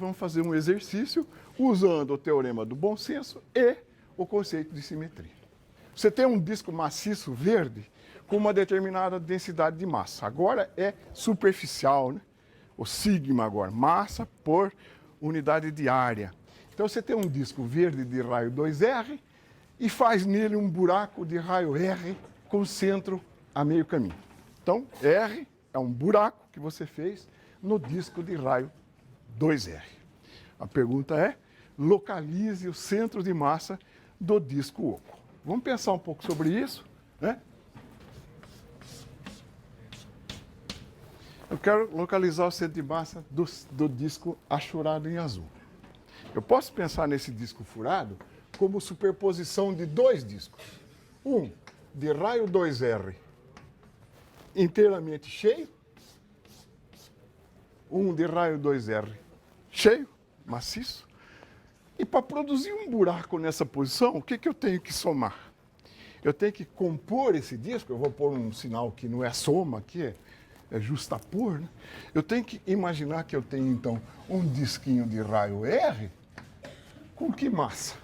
vamos fazer um exercício usando o teorema do bom senso e o conceito de simetria. Você tem um disco maciço verde com uma determinada densidade de massa. Agora é superficial, né? O sigma agora, massa por unidade de área. Então você tem um disco verde de raio 2R e faz nele um buraco de raio R com centro a meio caminho. Então, R é um buraco que você fez no disco de raio 2R. A pergunta é, localize o centro de massa do disco oco. Vamos pensar um pouco sobre isso, né? Eu quero localizar o centro de massa do disco achurado em azul. Eu posso pensar nesse disco furado como superposição de dois discos. Um de raio 2R inteiramente cheio, um de raio 2R cheio, maciço. E para produzir um buraco nessa posição, o que eu tenho que somar? Eu tenho que compor esse disco, eu vou pôr um sinal que não é soma aqui, é justapor, né? Eu tenho que imaginar que eu tenho, então, um disquinho de raio R com que massa?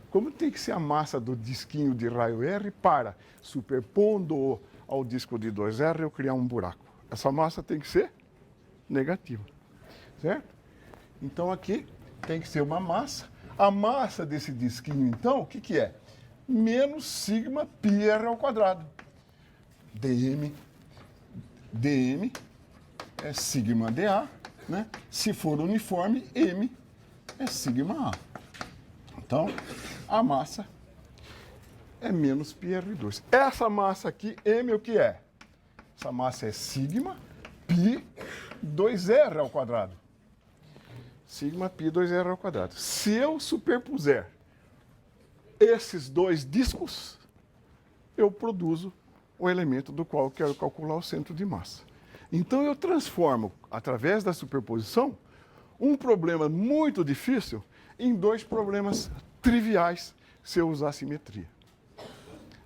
Como tem que ser a massa do disquinho de raio R para, superpondo-o ao disco de 2R, eu criar um buraco? Essa massa tem que ser negativa, certo? Então, aqui tem que ser uma massa. A massa desse disquinho, então, o que é? Menos sigma πr ao quadrado. dm é sigma dA, né? Se for uniforme, m é sigma A. Então, a massa é menos πr2. Essa massa aqui, m, o que é? Essa massa é sigma π 2r ao quadrado. Sigma π 2r ao quadrado. Se eu superpuser esses dois discos, eu produzo o elemento do qual eu quero calcular o centro de massa. Então eu transformo, através da superposição, um problema muito difícil em dois problemas triviais se eu usar simetria.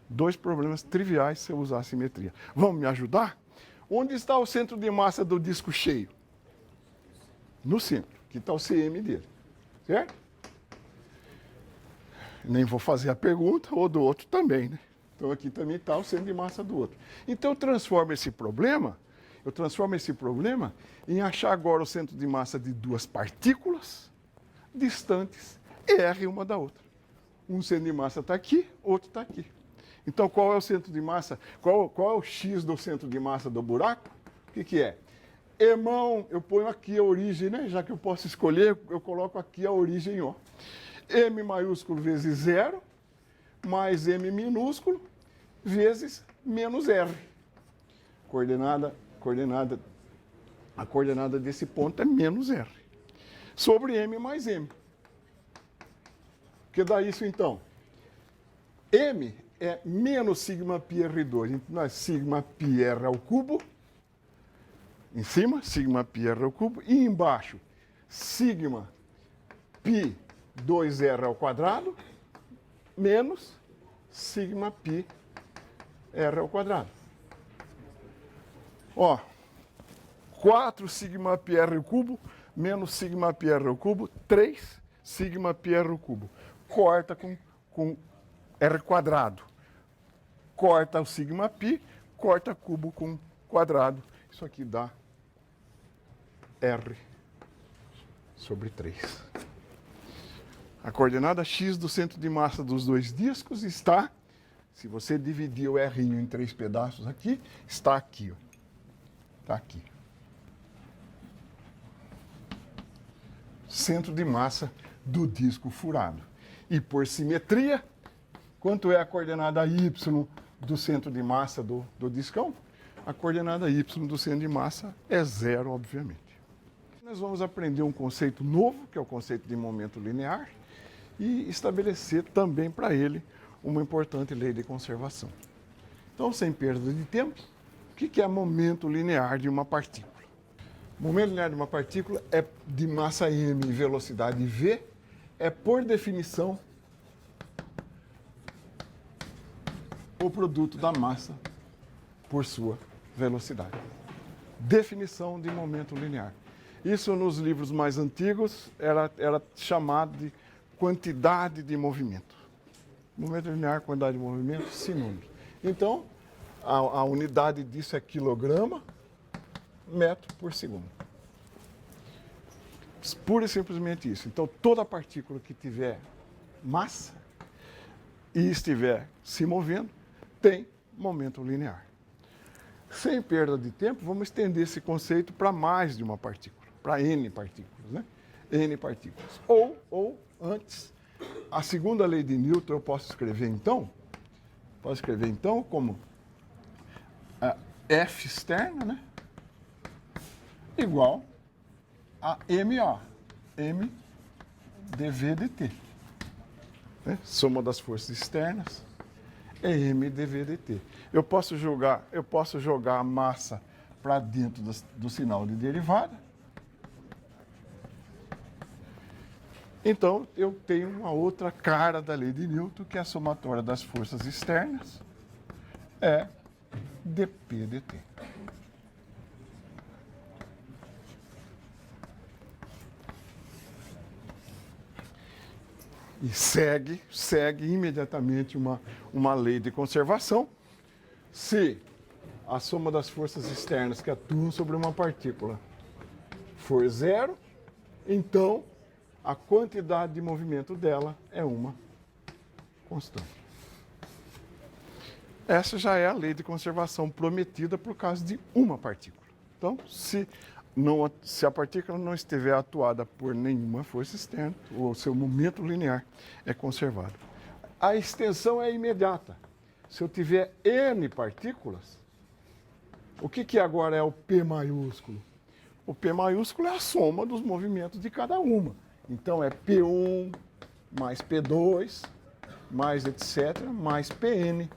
Dois problemas triviais se eu usar simetria. Vão me ajudar? Onde está o centro de massa do disco cheio? No centro, que está o CM dele, certo? Nem vou fazer a pergunta, ou do outro também, né? Então aqui também está o centro de massa do outro. Então eu transformo esse problema em achar agora o centro de massa de duas partículas distantes, R uma da outra. Um centro de massa está aqui, outro está aqui. Então qual é o centro de massa? Qual é o X do centro de massa do buraco? O que é? Irmão, eu ponho aqui a origem, né? Já que eu posso escolher, eu coloco aqui a origem, ó. M maiúsculo vezes 0, mais M minúsculo, vezes menos R. A coordenada desse ponto é menos R. Sobre M mais M. O que dá isso, então? M é menos sigma πr2. Então, é sigma πr ao cubo. Em cima, sigma πr ao cubo. E embaixo, sigma π 2r ao quadrado menos sigma π r ao quadrado. Ó, 4 sigma πr ao cubo menos sigma πr ao cubo, 3 sigma πr ao cubo. Corta com r quadrado. Corta o sigma π, corta cubo com quadrado. Isso aqui dá r sobre 3. A coordenada x do centro de massa dos dois discos está, se você dividir o R em 3 pedaços aqui, está aqui. Ó. Está aqui. Centro de massa do disco furado. E por simetria, quanto é a coordenada y do centro de massa do discão? A coordenada y do centro de massa é 0, obviamente. Nós vamos aprender um conceito novo, que é o conceito de momento linear, e estabelecer também para ele uma importante lei de conservação. Então, sem perda de tempo, o que é momento linear de uma partícula? O momento linear de uma partícula é de massa m e velocidade v, é, por definição, o produto da massa por sua velocidade. Definição de momento linear. Isso nos livros mais antigos era chamado de quantidade de movimento. Movimento linear, quantidade de movimento, sinônimos. Então, a unidade disso é quilograma, metro por segundo. Pura e simplesmente isso. Então, toda partícula que tiver massa e estiver se movendo, tem momento linear. Sem perda de tempo, vamos estender esse conceito para mais de uma partícula, para N partículas, né? N partículas. Ou antes, a segunda lei de Newton eu posso escrever então como F externa, né? Igual a MA, M dV dt. Né? Soma das forças externas é M dV dt. Eu posso jogar a massa para dentro do sinal de derivada. Então, eu tenho uma outra cara da lei de Newton, que é a somatória das forças externas, é dP dt. E segue imediatamente uma lei de conservação. Se a soma das forças externas que atuam sobre uma partícula for zero, então a quantidade de movimento dela é uma constante. Essa já é a lei de conservação prometida por causa de uma partícula. Então, se a partícula não estiver atuada por nenhuma força externa, o seu momento linear é conservado. A extensão é imediata. Se eu tiver N partículas, o que agora é o P maiúsculo? O P maiúsculo é a soma dos movimentos de cada uma. Então é P1 mais P2, mais etc., mais Pn.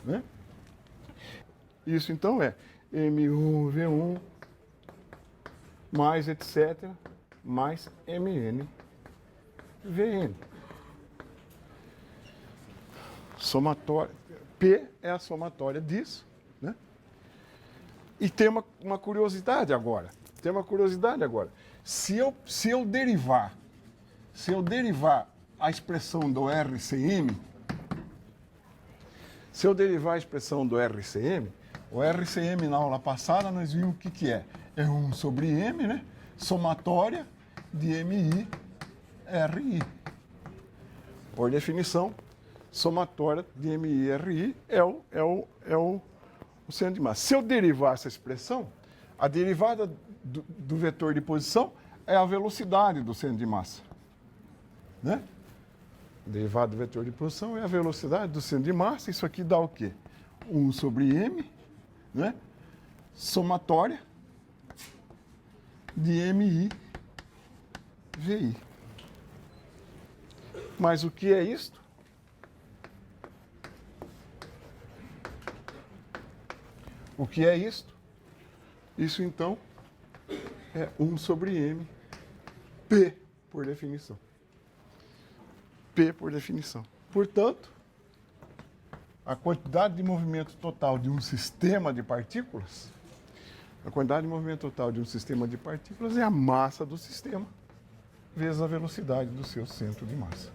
Né? Isso então é M1, V1, mais etc., mais Mn, Vn. Somatória. P é a somatória disso. Né? E tem uma curiosidade agora. Se eu derivar a expressão do RCM, o RCM na aula passada nós vimos o que é. É 1 sobre M, né? Somatória de MI, RI. Por definição, somatória de MI, RI é o centro de massa. Se eu derivar essa expressão, a derivada do vetor de posição é a velocidade do centro de massa. Né? A derivada do vetor de posição é a velocidade do centro de massa. Isso aqui dá o quê? 1 sobre M, né? Somatória de MI, VI. Mas o que é isto? O que é isto? Isso, então, é 1 sobre M, P, por definição. P, por definição. Portanto, a quantidade de movimento total de um sistema de partículas, é a massa do sistema vezes a velocidade do seu centro de massa.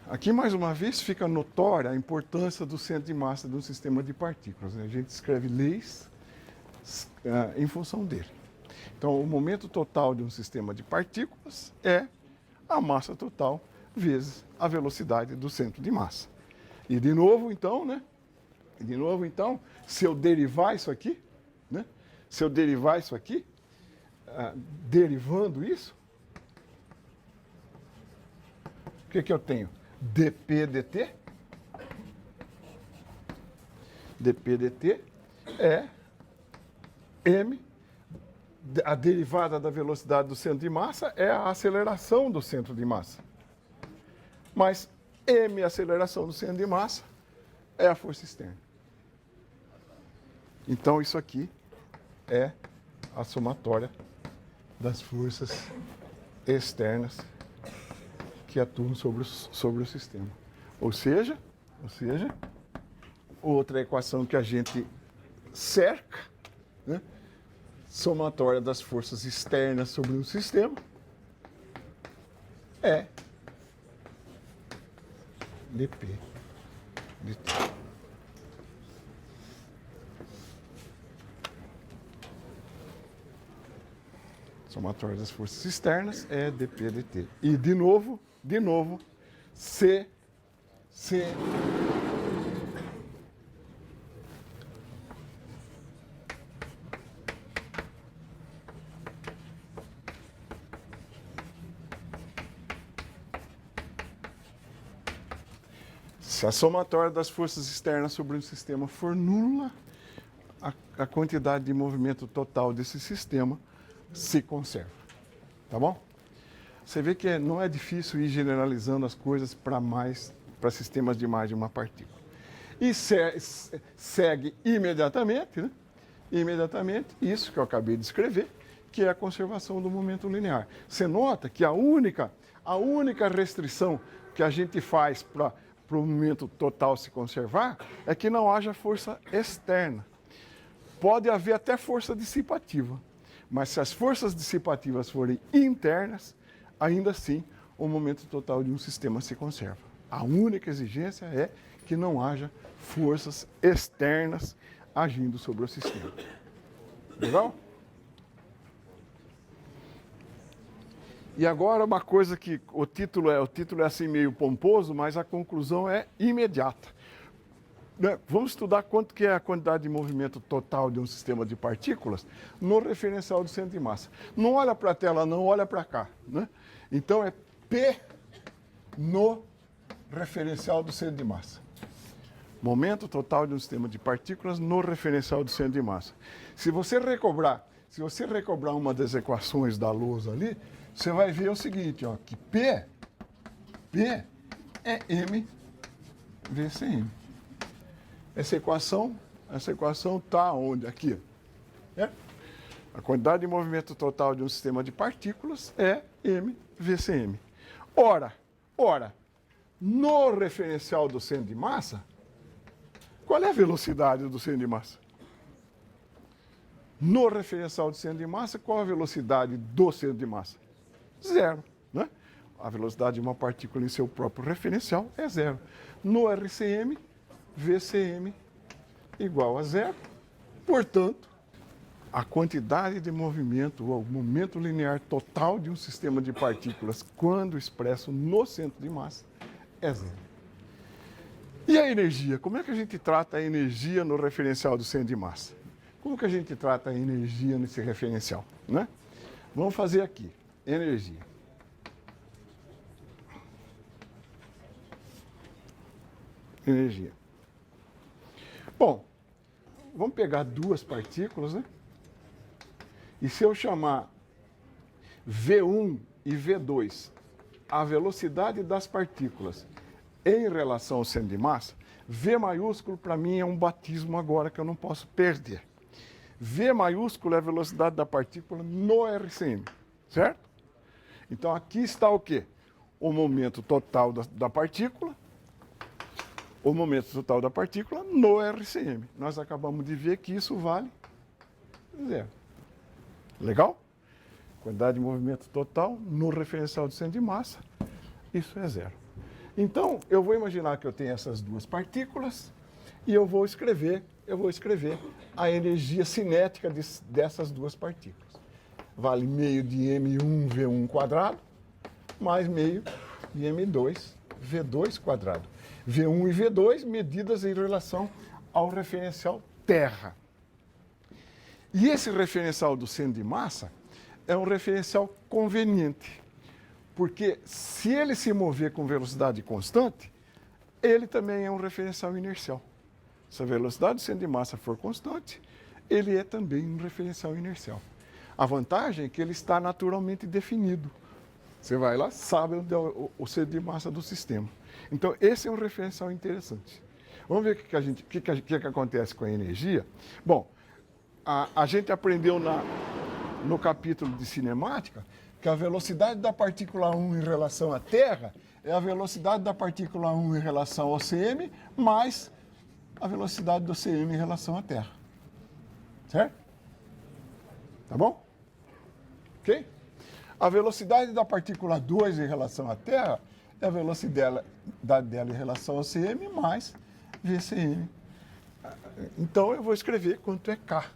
Aqui, mais uma vez, fica notória a importância do centro de massa de um sistema de partículas. A gente escreve leis em função dele. Então, o momento total de um sistema de partículas é a massa total vezes a velocidade do centro de massa. E de novo, então, se eu derivar isso aqui, né? Derivando isso, o que eu tenho? dP dt. dP dt é m, a derivada da velocidade do centro de massa é a aceleração do centro de massa. Mas m, a aceleração do centro de massa, é a força externa. Então, isso aqui é a somatória das forças externas que atuam sobre o sistema. Ou seja, outra equação que a gente cerca né? Somatória das forças externas sobre um sistema é dp dt. Somatória das forças externas é dp dt. E de novo, C se a somatória das forças externas sobre um sistema for nula, a quantidade de movimento total desse sistema se conserva. Tá bom? Você vê que não é difícil ir generalizando as coisas para sistemas de mais de uma partícula. E segue imediatamente, né? Imediatamente, isso que eu acabei de escrever, que é a conservação do momento linear. Você nota que a única restrição que a gente faz para o momento total se conservar é que não haja força externa. Pode haver até força dissipativa, mas se as forças dissipativas forem internas, ainda assim o momento total de um sistema se conserva. A única exigência é que não haja forças externas agindo sobre o sistema. Legal? E agora uma coisa que o título é assim meio pomposo, mas a conclusão é imediata. Vamos estudar quanto que é a quantidade de movimento total de um sistema de partículas no referencial do centro de massa. Não olha para a tela, não olha para cá, né? Então é P no referencial do centro de massa. Momento total de um sistema de partículas no referencial do centro de massa. Se você recobrar uma das equações da lousa ali, você vai ver o seguinte, ó, que P é m vezes m. Essa equação está onde? Aqui. É? A quantidade de movimento total de um sistema de partículas é m vezes m. Ora, no referencial do centro de massa, qual é a velocidade do centro de massa? No referencial do centro de massa, qual a velocidade do centro de massa? Zero, né? A velocidade de uma partícula em seu próprio referencial é zero. No RCM, VCM igual a zero. Portanto, a quantidade de movimento, ou o momento linear total de um sistema de partículas, quando expresso no centro de massa, é zero. E a energia? Como é que a gente trata a energia no referencial do centro de massa? Como que a gente trata a energia nesse referencial, né? Vamos fazer aqui. Energia. Energia. Bom, vamos pegar duas partículas, né? E se eu chamar V1 e V2 a velocidade das partículas em relação ao centro de massa, V maiúsculo para mim é um batismo agora que eu não posso perder. V maiúsculo é a velocidade da partícula no RCM, certo? Então aqui está o quê? O momento total da partícula, o momento total da partícula no RCM. Nós acabamos de ver que isso vale zero. Legal? Quantidade de movimento total no referencial do centro de massa, isso é zero. Então, eu vou imaginar que eu tenho essas duas partículas e eu vou escrever a energia cinética dessas duas partículas. Vale meio de m1 v1 quadrado mais meio de m2 v2 quadrado. V1 e V2 medidas em relação ao referencial Terra. E esse referencial do centro de massa é um referencial conveniente, porque se ele se mover com velocidade constante, ele também é um referencial inercial. Se a velocidade do centro de massa for constante, ele é também um referencial inercial. A vantagem é que ele está naturalmente definido. Você vai lá, sabe onde é o centro de massa do sistema. Então, esse é um referencial interessante. Vamos ver o que acontece com a energia. Bom, a gente aprendeu no capítulo de cinemática que a velocidade da partícula 1 em relação à Terra é a velocidade da partícula 1 em relação ao CM mais a velocidade do CM em relação à Terra. Certo? Tá bom? Ok? A velocidade da partícula 2 em relação à Terra é a velocidade dela em relação ao CM mais VCM. Então, eu vou escrever quanto é K.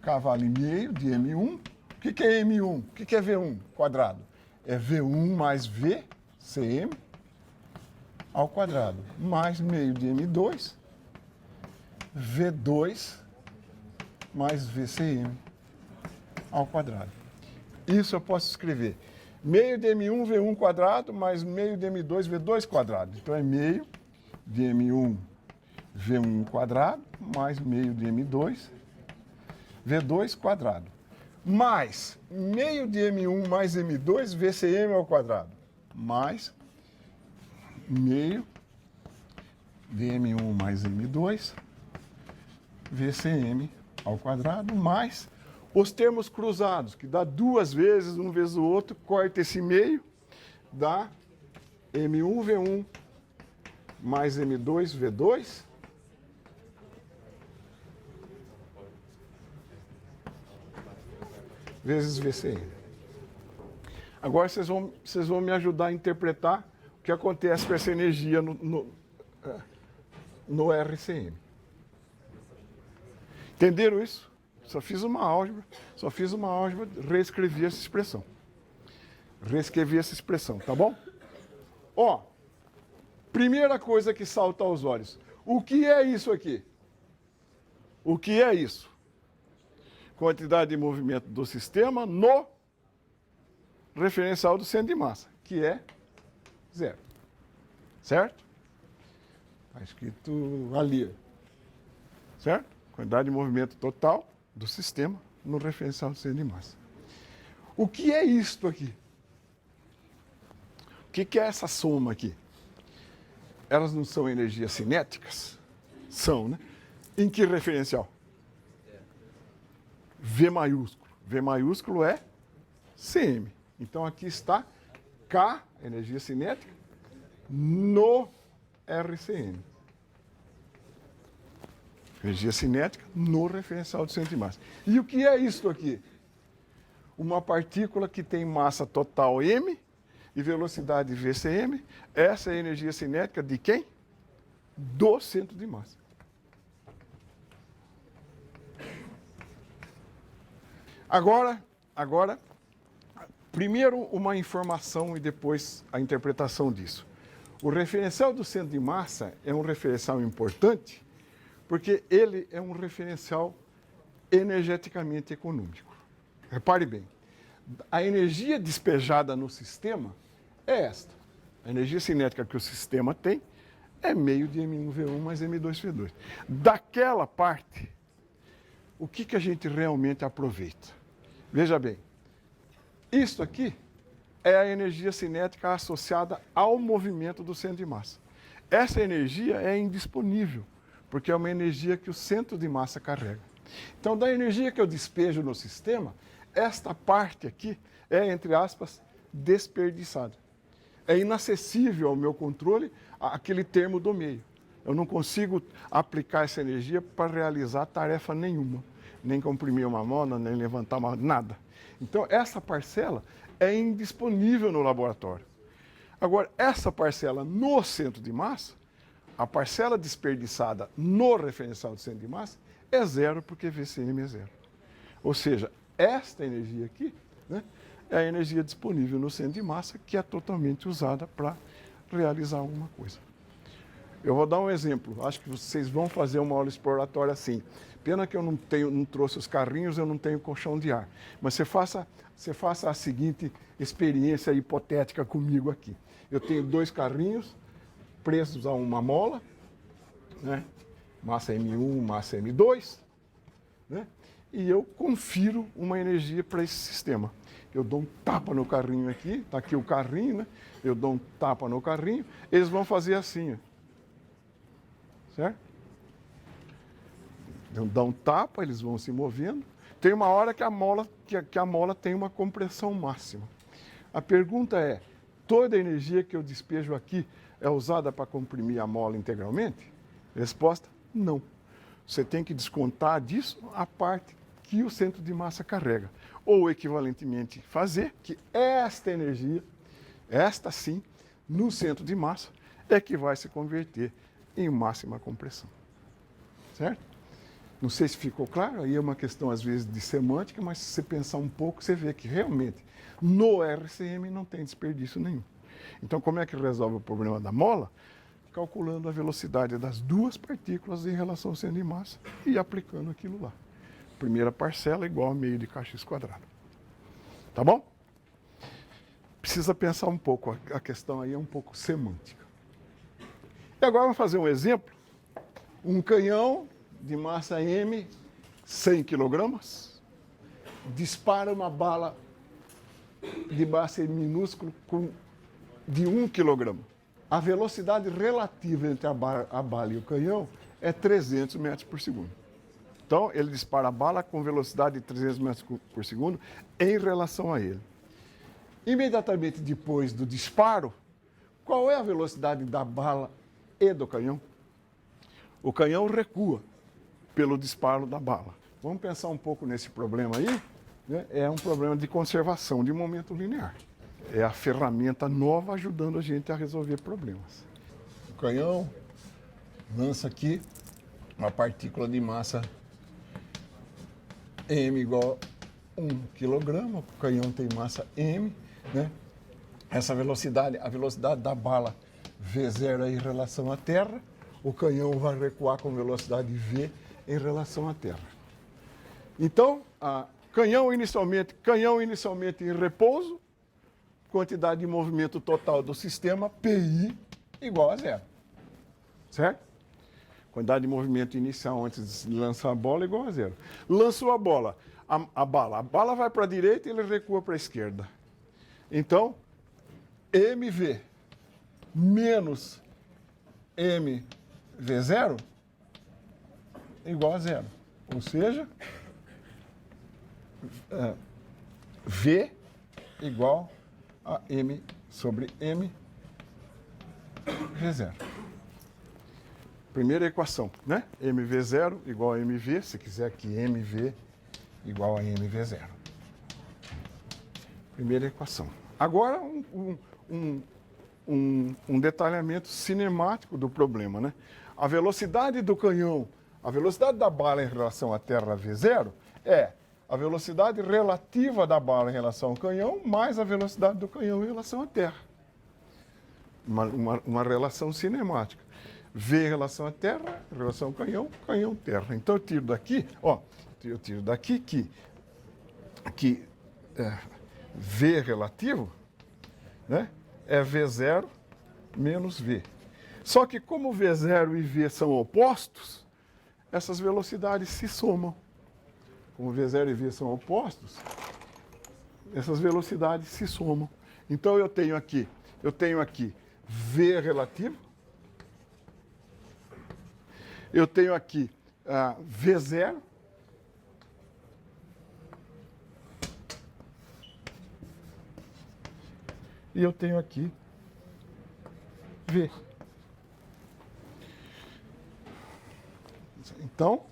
K vale meio de M1. O que é M1? O que é V1 quadrado? É V1 mais VCM ao quadrado, mais meio de M2, V2 mais VCM ao quadrado. Isso eu posso escrever. Meio de M1, V1 quadrado, mais meio de M2, V2 quadrado. Então, é meio de M1, V1 quadrado, mais meio de M2, V2 quadrado. Mais meio de M1 mais M2, VCM ao quadrado. Mais meio de M1 mais M2, VCM ao quadrado, mais os termos cruzados, que dá duas vezes, um vezes o outro, corta esse meio, dá M1, V1 mais M2, V2, vezes VCM. Agora vocês vão me ajudar a interpretar o que acontece com essa energia no RCM. Entenderam isso? Só fiz uma álgebra, reescrevi essa expressão. Tá bom? Ó, primeira coisa que salta aos olhos. O que é isso aqui? O que é isso? Quantidade de movimento do sistema no referencial do centro de massa, que é 0. Certo? Está escrito ali. Certo? Quantidade de movimento total do sistema no referencial do centro de massa. O que é isto aqui? O que é essa soma aqui? Elas não são energias cinéticas? São, né? Em que referencial? V maiúsculo. V maiúsculo é CM. Então aqui está K, energia cinética, no RCM. Energia cinética no referencial do centro de massa. E o que é isso aqui? Uma partícula que tem massa total m e velocidade VCM. Essa é a energia cinética de quem? Do centro de massa. Agora, primeiro uma informação e depois a interpretação disso. O referencial do centro de massa é um referencial importante porque ele é um referencial energeticamente econômico. Repare bem, a energia despejada no sistema é esta. A energia cinética que o sistema tem é meio de M1V1 mais M2V2. Daquela parte, o que a gente realmente aproveita? Veja bem, isso aqui é a energia cinética associada ao movimento do centro de massa. Essa energia é indisponível, porque é uma energia que o centro de massa carrega. Então, da energia que eu despejo no sistema, esta parte aqui é, entre aspas, desperdiçada. É inacessível ao meu controle aquele termo do meio. Eu não consigo aplicar essa energia para realizar tarefa nenhuma, nem comprimir uma mola, nem levantar nada. Então, essa parcela é indisponível no laboratório. Agora, essa parcela no centro de massa, a parcela desperdiçada no referencial do centro de massa é zero, porque VCM é zero. Ou seja, esta energia aqui, né, é a energia disponível no centro de massa que é totalmente usada para realizar alguma coisa. Eu vou dar um exemplo. Acho que vocês vão fazer uma aula exploratória assim. Pena que eu não trouxe os carrinhos, eu não tenho colchão de ar. Mas você faça a seguinte experiência hipotética comigo aqui. Eu tenho 2 carrinhos presos a uma mola, né? Massa M1, massa M2, né? E eu confiro uma energia para esse sistema. Eu dou um tapa no carrinho aqui, está aqui o carrinho, né? Eu dou um tapa no carrinho, eles vão fazer assim, ó. Certo? Eu dou um tapa, eles vão se movendo. Tem uma hora que a mola tem uma compressão máxima. A pergunta é, toda a energia que eu despejo aqui é usada para comprimir a mola integralmente? Resposta, não. Você tem que descontar disso a parte que o centro de massa carrega. Ou, equivalentemente, fazer que esta energia, esta sim, no centro de massa, é que vai se converter em máxima compressão. Certo? Não sei se ficou claro, aí é uma questão às vezes de semântica, mas se você pensar um pouco, você vê que realmente no RCM não tem desperdício nenhum. Então, como é que resolve o problema da mola? Calculando a velocidade das duas partículas em relação ao centro de massa e aplicando aquilo lá. Primeira parcela igual a meio de kx quadrado. Tá bom? Precisa pensar um pouco, a questão aí é um pouco semântica. E agora vamos fazer um exemplo. Um canhão de massa M, 100 kg, dispara uma bala de massa minúscula de 1 kg. A velocidade relativa entre a bala e o canhão é 300 metros por segundo. Então, ele dispara a bala com velocidade de 300 metros por segundo em relação a ele. Imediatamente depois do disparo, qual é a velocidade da bala e do canhão? O canhão recua pelo disparo da bala. Vamos pensar um pouco nesse problema aí, né? É um problema de conservação de momento linear. É a ferramenta nova ajudando a gente a resolver problemas. O canhão lança aqui uma partícula de massa M igual a 1 kg. O canhão tem massa M, né? Essa velocidade, a velocidade da bala V0 é em relação à Terra. O canhão vai recuar com velocidade V em relação à Terra. Então, canhão inicialmente em repouso, quantidade de movimento total do sistema, PI, igual a zero. Certo? Quantidade de movimento inicial antes de lançar a bola igual a zero. Lançou a bola, a bala vai para a direita e ele recua para a esquerda. Então, MV menos MV0 igual a zero. Ou seja, V igual a M sobre M V0. Primeira equação, né? MV0 igual a MV, se quiser aqui MV igual a MV0. Primeira equação. Agora um detalhamento cinemático do problema, né? A velocidade do canhão, a velocidade da bala em relação à Terra V0 é a velocidade relativa da bala em relação ao canhão mais a velocidade do canhão em relação à Terra. Uma relação cinemática. V em relação à Terra, em relação ao canhão, canhão, Terra. Então eu tiro daqui, que V relativo, né, é V0 menos V. Só que como V0 e V são opostos, essas velocidades se somam. Como V0 e V são opostos, essas velocidades se somam. Então eu tenho aqui V relativo, eu tenho aqui V0, e eu tenho aqui V. Então,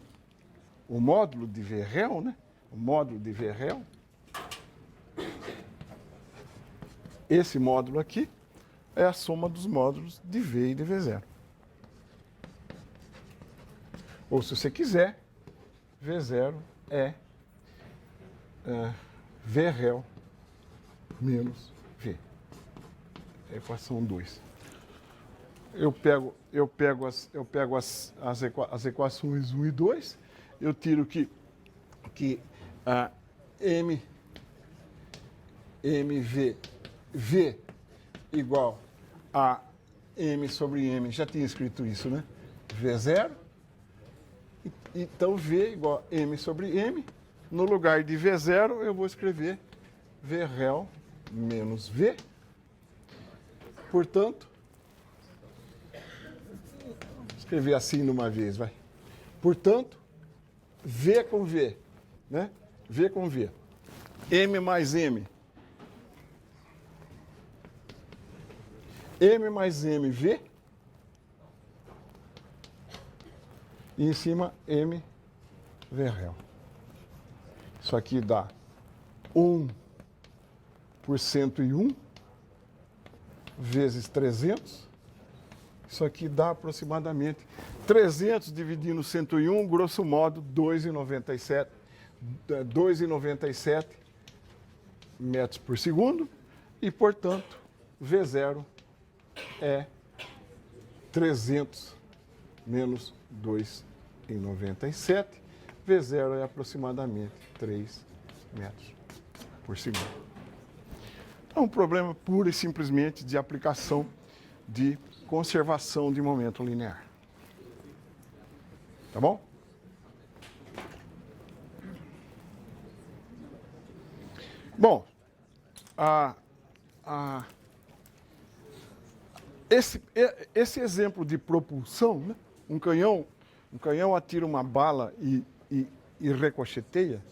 o módulo de V real, né? O módulo de V real, esse módulo aqui é a soma dos módulos de V e de V0. Ou, se você quiser, V0 é V real menos V. É a equação 2. Eu pego as equações 1 e 2, eu tiro que V igual a M sobre M, já tinha escrito isso, né? V0, então V igual a M sobre M, no lugar de V0 eu vou escrever V real menos V, portanto, vou escrever assim de uma vez, vai. Portanto, V com V, né? V com V. M mais M. M mais M, V. E em cima, M, V real. Isso aqui dá 1 por 101 vezes 300. Isso aqui dá aproximadamente 300 dividindo 101, grosso modo, 2,97 metros por segundo. E, portanto, V0 é 300 menos 2,97. V0 é aproximadamente 3 metros por segundo. É um problema pura e simplesmente de aplicação de conservação de momento linear. Tá bom? Bom, esse exemplo de propulsão, né? Um canhão atira uma bala e ricocheteia.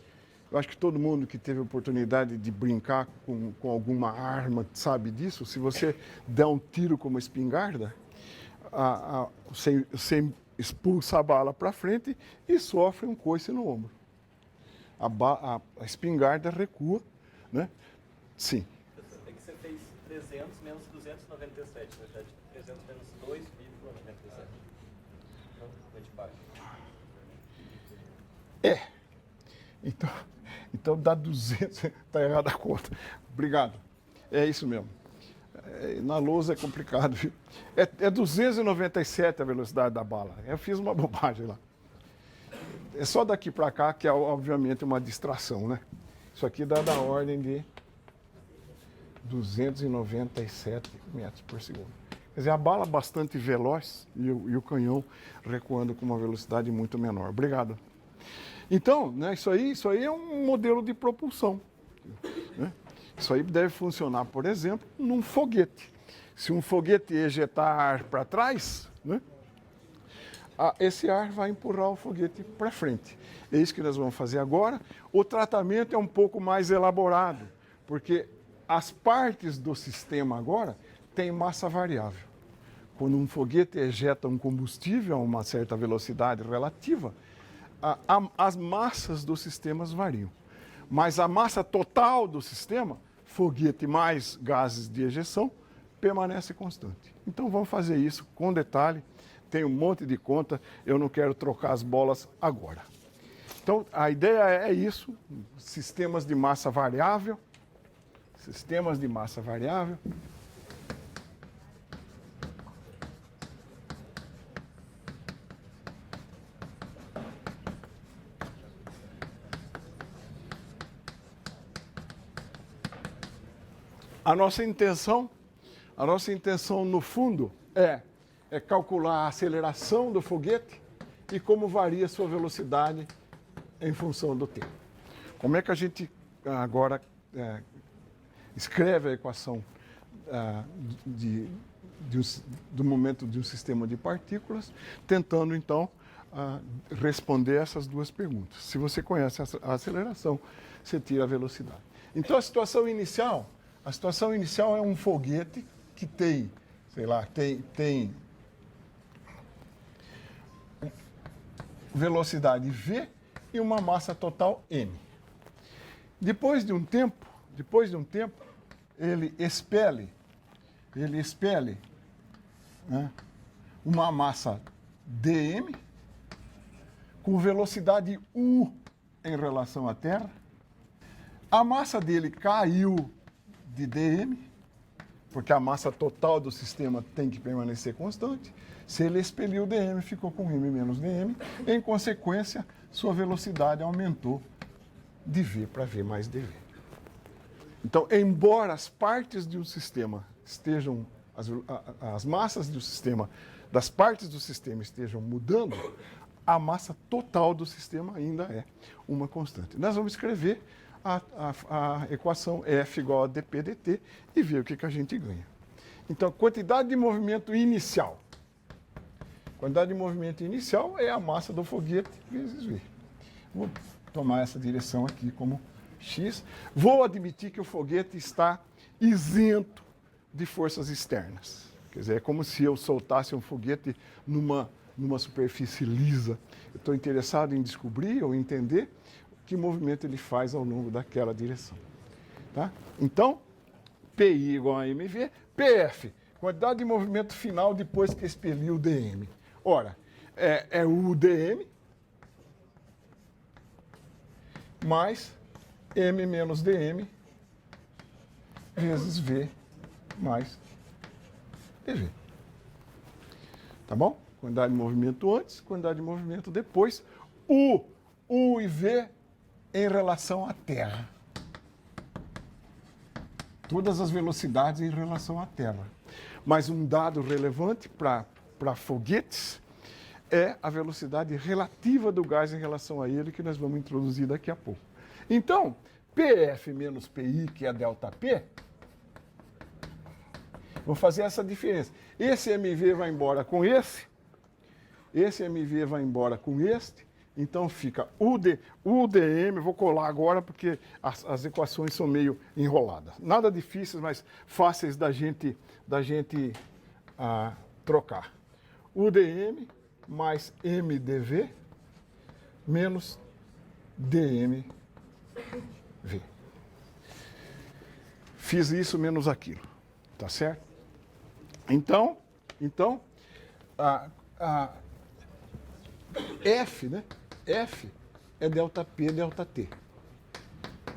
Eu acho que todo mundo que teve a oportunidade de brincar com alguma arma sabe disso. Se você der um tiro com uma espingarda, você expulsa a bala para frente e sofre um coice no ombro. A espingarda recua, né? Sim. É que você fez 300 menos 297, na verdade, 300 menos 2,97. Então, de baixo. Então dá 200, está errada a conta. Obrigado. É isso mesmo. Na lousa é complicado, viu? É 297 a velocidade da bala. Eu fiz uma bobagem lá. É só daqui para cá que é, obviamente, uma distração, né? Isso aqui dá da ordem de 297 metros por segundo. Quer dizer, a bala bastante veloz e o canhão recuando com uma velocidade muito menor. Obrigado. Então, né, isso aí é um modelo de propulsão. Né? Isso aí deve funcionar, por exemplo, num foguete. Se um foguete ejetar ar para trás, né, esse ar vai empurrar o foguete para frente. É isso que nós vamos fazer agora. O tratamento é um pouco mais elaborado, porque as partes do sistema agora têm massa variável. Quando um foguete ejeta um combustível a uma certa velocidade relativa, as massas dos sistemas variam. Mas a massa total do sistema, foguete mais gases de ejeção, permanece constante. Então vamos fazer isso com detalhe. Tem um monte de conta, eu não quero trocar as bolas agora. Então a ideia é isso, sistemas de massa variável. Sistemas de massa variável. A nossa intenção no fundo é calcular a aceleração do foguete e como varia a sua velocidade em função do tempo. Como é que a gente agora escreve a equação do momento de um sistema de partículas, tentando então responder essas duas perguntas. Se você conhece a aceleração, você tira a velocidade. Então a situação inicial é um foguete que tem, sei lá, tem velocidade v e uma massa total m. Depois de um tempo, ele expele, né, uma massa dm com velocidade u em relação à Terra. A massa dele caiu de dm, porque a massa total do sistema tem que permanecer constante. Se ele expeliu dm, ficou com m menos dm. Em consequência, sua velocidade aumentou de v para v mais dv. Então, embora as partes de um sistema estejam, as massas do sistema, das partes do sistema estejam mudando, a massa total do sistema ainda é uma constante. Nós vamos escrever a equação F igual a dp dt e ver o que a gente ganha. Então, quantidade de movimento inicial. Quantidade de movimento inicial é a massa do foguete vezes v. Vou tomar essa direção aqui como x. Vou admitir que o foguete está isento de forças externas. Quer dizer, é como se eu soltasse um foguete numa superfície lisa. Eu estou interessado em descobrir ou entender que movimento ele faz ao longo daquela direção. Tá? Então, PI igual a MV, PF, quantidade de movimento final depois que expeliu o DM. Ora, é o DM mais M menos DM vezes V mais DV. Tá bom? Quantidade de movimento antes, quantidade de movimento depois. U e V em relação à Terra. Todas as velocidades em relação à Terra. Mas um dado relevante para foguetes é a velocidade relativa do gás em relação a ele, que nós vamos introduzir daqui a pouco. Então, PF menos PI, que é ΔP, vou fazer essa diferença. Esse MV vai embora com esse MV vai embora com este, então fica UDM, vou colar agora porque as equações são meio enroladas. Nada difíceis, mas fáceis da gente trocar. UDM mais MDV menos DMV. Fiz isso menos aquilo, tá certo? Então F, né? F é ΔP, ΔT.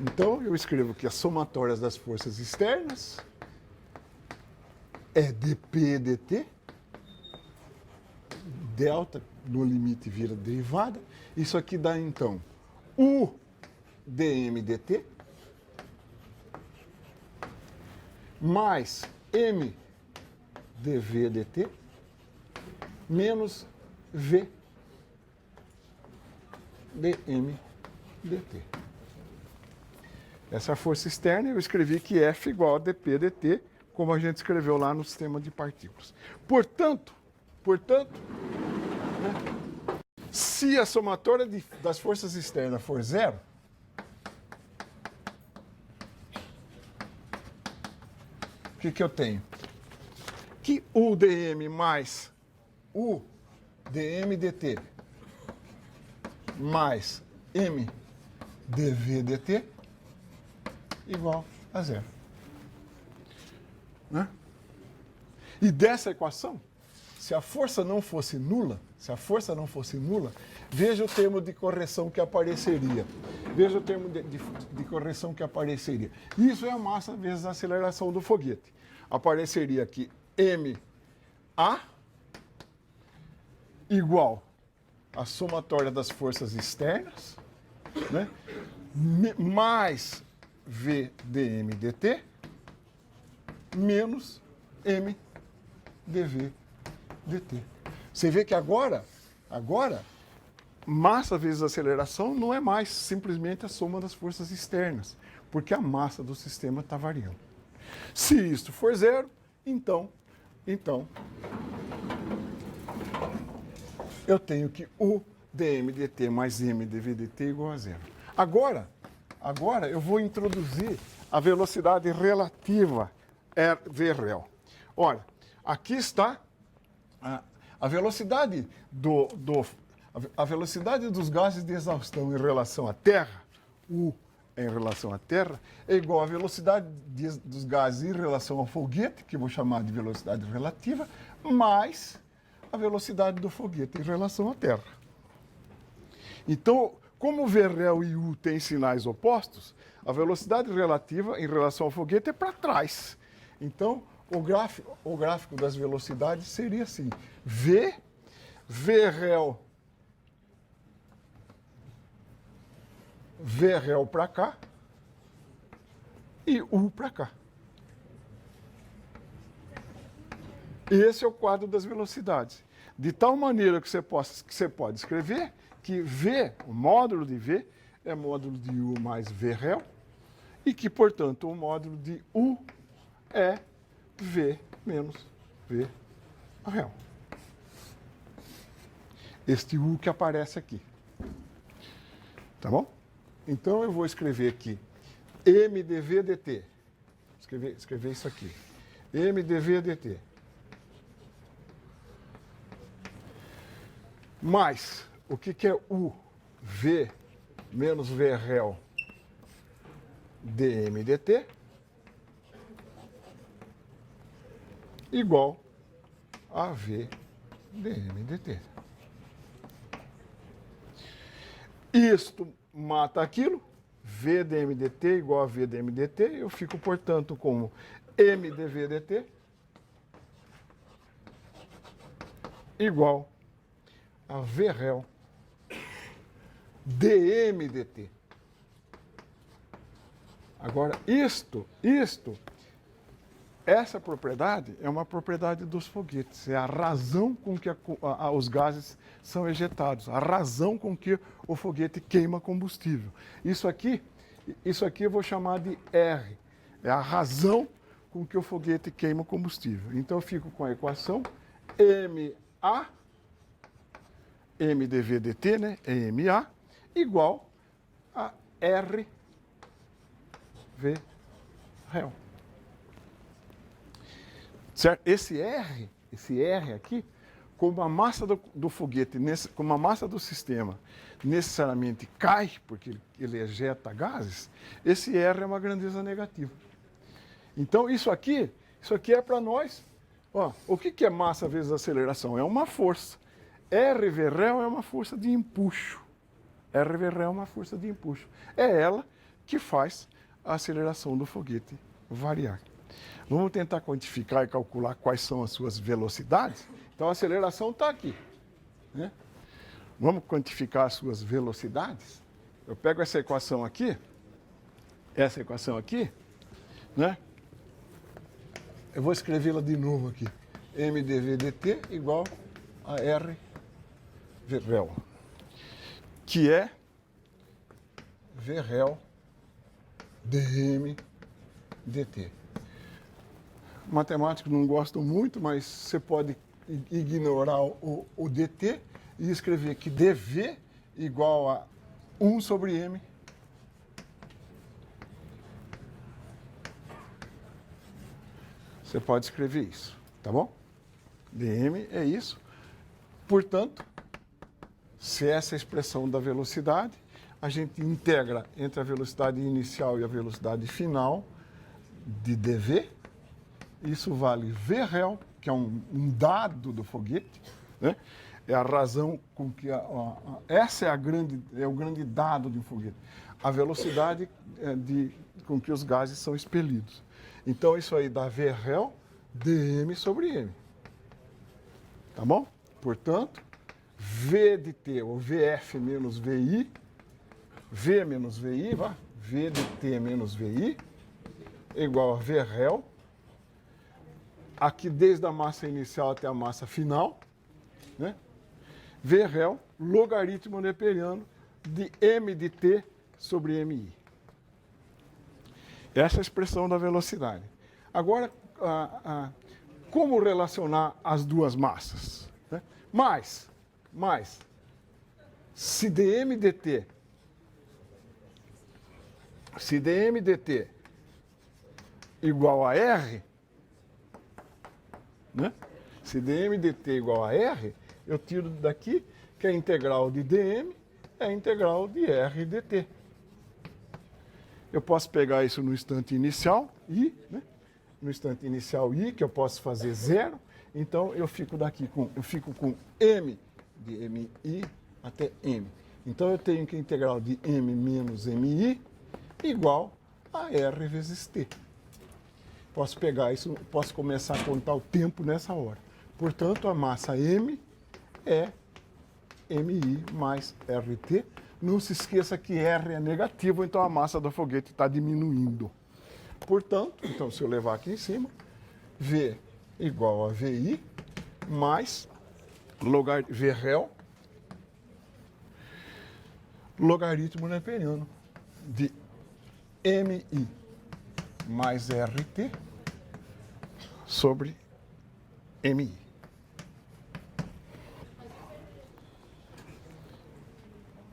Então, eu escrevo que as somatórias das forças externas é dP, dt. Delta, no limite, vira derivada. Isso aqui dá, então, U dm dt mais M dV dt menos V dm dt. Essa é a força externa, eu escrevi que F igual a dP dt, como a gente escreveu lá no sistema de partículas. Portanto, né, se a somatória das forças externas for zero, o que eu tenho? Que U dm mais U dm dt mais M dV dt igual a zero. Né? E dessa equação, se a força não fosse nula, veja o termo de correção que apareceria. Veja o termo de correção que apareceria. Isso é a massa vezes a aceleração do foguete. Apareceria aqui MA igual a somatória das forças externas, né, mais V dm dt menos M dV dt. Você vê que agora, massa vezes aceleração não é mais simplesmente a soma das forças externas, porque a massa do sistema está variando. Se isto for zero, então eu tenho que U dm dt mais M dV dt igual a zero. Agora eu vou introduzir a velocidade relativa Vrel. Olha, aqui está a velocidade a velocidade dos gases de exaustão em relação à Terra, U em relação à Terra, é igual à velocidade dos gases em relação ao foguete, que eu vou chamar de velocidade relativa, mais a velocidade do foguete em relação à Terra. Então, como Vrel e U têm sinais opostos, a velocidade relativa em relação ao foguete é para trás. Então, o gráfico das velocidades seria assim: Vrel para cá e U para cá. Esse é o quadro das velocidades. De tal maneira que você pode escrever que V, o módulo de V, é módulo de U mais Vrel, e que, portanto, o módulo de U é V menos Vrel. Este U que aparece aqui. Tá bom? Então, eu vou escrever aqui M dV dt. Escrever isso aqui. M dV dt. Mais, o que é U? V menos V réu dm dt igual a V dm dt. Isto mata aquilo, V dm dt igual a V dm dt, eu fico, portanto, como m dv dt igual a V réu dm dt. Agora, essa propriedade é uma propriedade dos foguetes, é a razão com que os gases são ejetados, a razão com que o foguete queima combustível. Isso aqui eu vou chamar de R, é a razão com que o foguete queima combustível. Então eu fico com a equação MA, M dv dt, né, é MA, igual a R V réu. Certo? Esse R aqui, como a massa do foguete, como a massa do sistema necessariamente cai, porque ele ejeta gases, esse R é uma grandeza negativa. Então, isso aqui é para nós. Ó, o que é massa vezes aceleração? É uma força. RV réu é uma força de empuxo. RV réu é uma força de empuxo. É ela que faz a aceleração do foguete variar. Vamos tentar quantificar e calcular quais são as suas velocidades. Então, a aceleração está aqui, né? Vamos quantificar as suas velocidades. Eu pego essa equação aqui, né? Eu vou escrevê-la de novo aqui. M dv dt igual a R V réu, que é V réu dm dt. Matemáticos não gostam muito, mas você pode ignorar o dt e escrever que dv igual a 1 sobre m você pode escrever isso, tá bom? dm é isso. Portanto, se essa é a expressão da velocidade, a gente integra entre a velocidade inicial e a velocidade final de dv. Isso vale V réu, que é um dado do foguete, né? É a razão com que essa é o grande dado de um foguete. A velocidade com que os gases são expelidos. Então, isso aí dá V réu dm sobre m. Tá bom? Portanto, V de t, ou Vf menos Vi, V menos Vi, V de t menos Vi, igual a V réu, aqui desde a massa inicial até a massa final, né? V réu, logaritmo neperiano de m de t sobre mi. Essa é a expressão da velocidade. Agora, como relacionar as duas massas? Né? Mas, se dm dt igual a R, né? Se dm dt igual a R, eu tiro daqui que a integral de dm é a integral de R dt. Eu posso pegar isso no instante inicial, I, né? No instante inicial I, que eu posso fazer zero, então eu fico com m de mi até m. Então eu tenho que a integral de m menos mi igual a R vezes t. Posso pegar isso, posso começar a contar o tempo nessa hora. Portanto, a massa m é mi mais RT. Não se esqueça que R é negativo, então a massa do foguete está diminuindo. Portanto, então, se eu levar aqui em cima, V igual a VI mais V réu, logaritmo neperiano de MI mais RT sobre MI.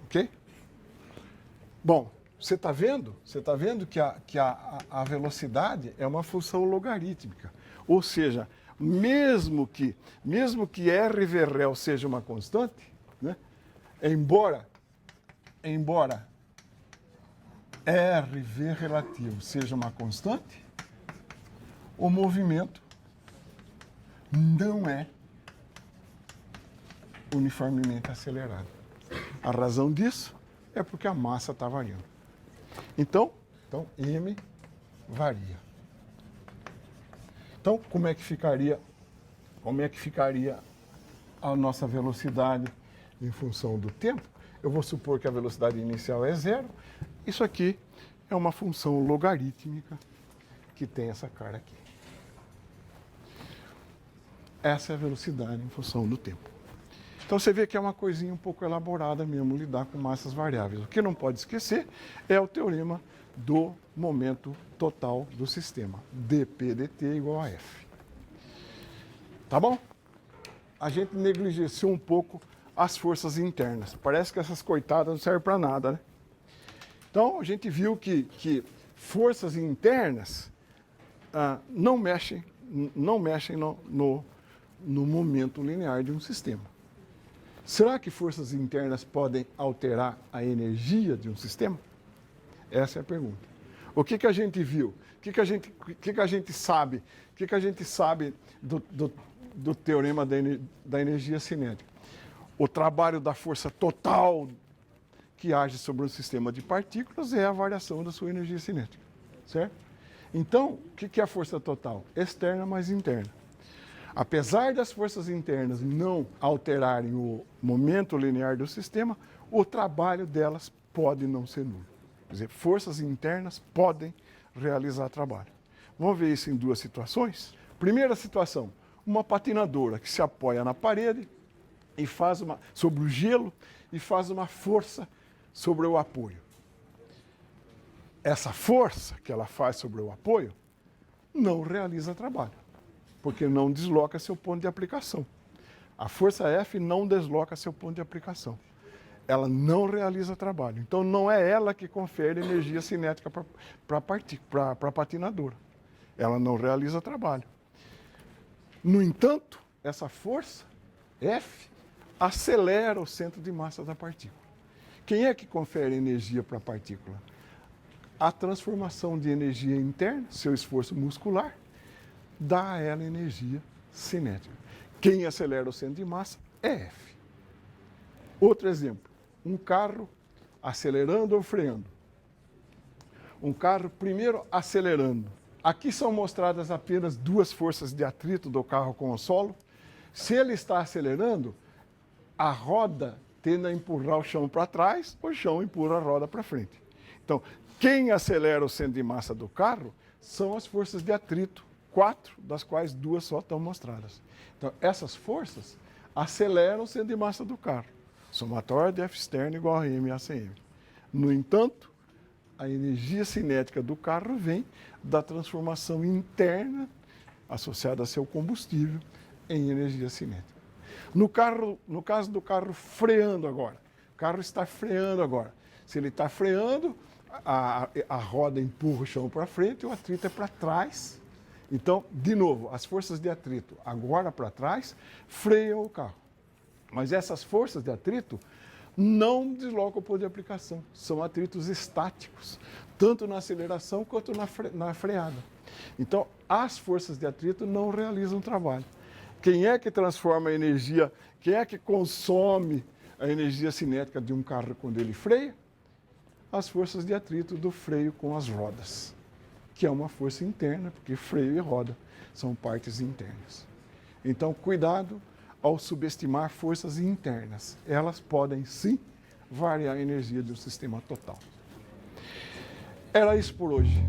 Ok? Bom, você está vendo? Você está vendo que a velocidade é uma função logarítmica. Ou seja, mesmo que RV réu seja uma constante, né, embora RV relativo seja uma constante, o movimento não é uniformemente acelerado. A razão disso é porque a massa está variando. Então, M varia. Então, como é que ficaria a nossa velocidade em função do tempo? Eu vou supor que a velocidade inicial é 0. Isso aqui é uma função logarítmica que tem essa cara aqui. Essa é a velocidade em função do tempo. Então você vê que é uma coisinha um pouco elaborada mesmo lidar com massas variáveis. O que não pode esquecer é o teorema do momento total do sistema. dP dt igual a F. Tá bom? A gente negligenciou um pouco as forças internas. Parece que essas coitadas não servem para nada, né? Então a gente viu que forças internas não mexem no momento linear de um sistema. Será que forças internas podem alterar a energia de um sistema? Essa é a pergunta. O que a gente viu? O que a gente sabe? O que a gente sabe do teorema da energia cinética? O trabalho da força total que age sobre um sistema de partículas é a variação da sua energia cinética, certo? Então, o que é a força total? Externa mais interna. Apesar das forças internas não alterarem o momento linear do sistema, o trabalho delas pode não ser nulo. Quer dizer, forças internas podem realizar trabalho. Vamos ver isso em duas situações? Primeira situação, uma patinadora que se apoia na parede e faz sobre o gelo e faz uma força sobre o apoio. Essa força que ela faz sobre o apoio não realiza trabalho, porque não desloca seu ponto de aplicação. A força F não desloca seu ponto de aplicação. Ela não realiza trabalho. Então, não é ela que confere energia cinética para a patinadora. Ela não realiza trabalho. No entanto, essa força, F, acelera o centro de massa da partícula. Quem é que confere energia para a partícula? A transformação de energia interna, seu esforço muscular, dá a ela energia cinética. Quem acelera o centro de massa é F. Outro exemplo, um carro acelerando ou freando. Um carro primeiro acelerando. Aqui são mostradas apenas duas forças de atrito do carro com o solo. Se ele está acelerando, a roda tende a empurrar o chão para trás, o chão empurra a roda para frente. Então, quem acelera o centro de massa do carro são as forças de atrito, 4, das quais 2 só estão mostradas. Então, essas forças aceleram o centro de massa do carro. Somatório de F externo igual a M ACM. No entanto, a energia cinética do carro vem da transformação interna associada a seu combustível em energia cinética. No caso do carro freando agora, o carro está freando agora. Se ele está freando, a roda empurra o chão para frente e o atrito é para trás. Então, de novo, as forças de atrito agora para trás freiam o carro. Mas essas forças de atrito não deslocam o ponto de aplicação. São atritos estáticos, tanto na aceleração quanto na freada. Então, as forças de atrito não realizam trabalho. Quem é que transforma a energia, quem é que consome a energia cinética de um carro quando ele freia? As forças de atrito do freio com as rodas, que é uma força interna, porque freio e roda são partes internas. Então, cuidado ao subestimar forças internas. Elas podem, sim, variar a energia de um sistema total. Era isso por hoje.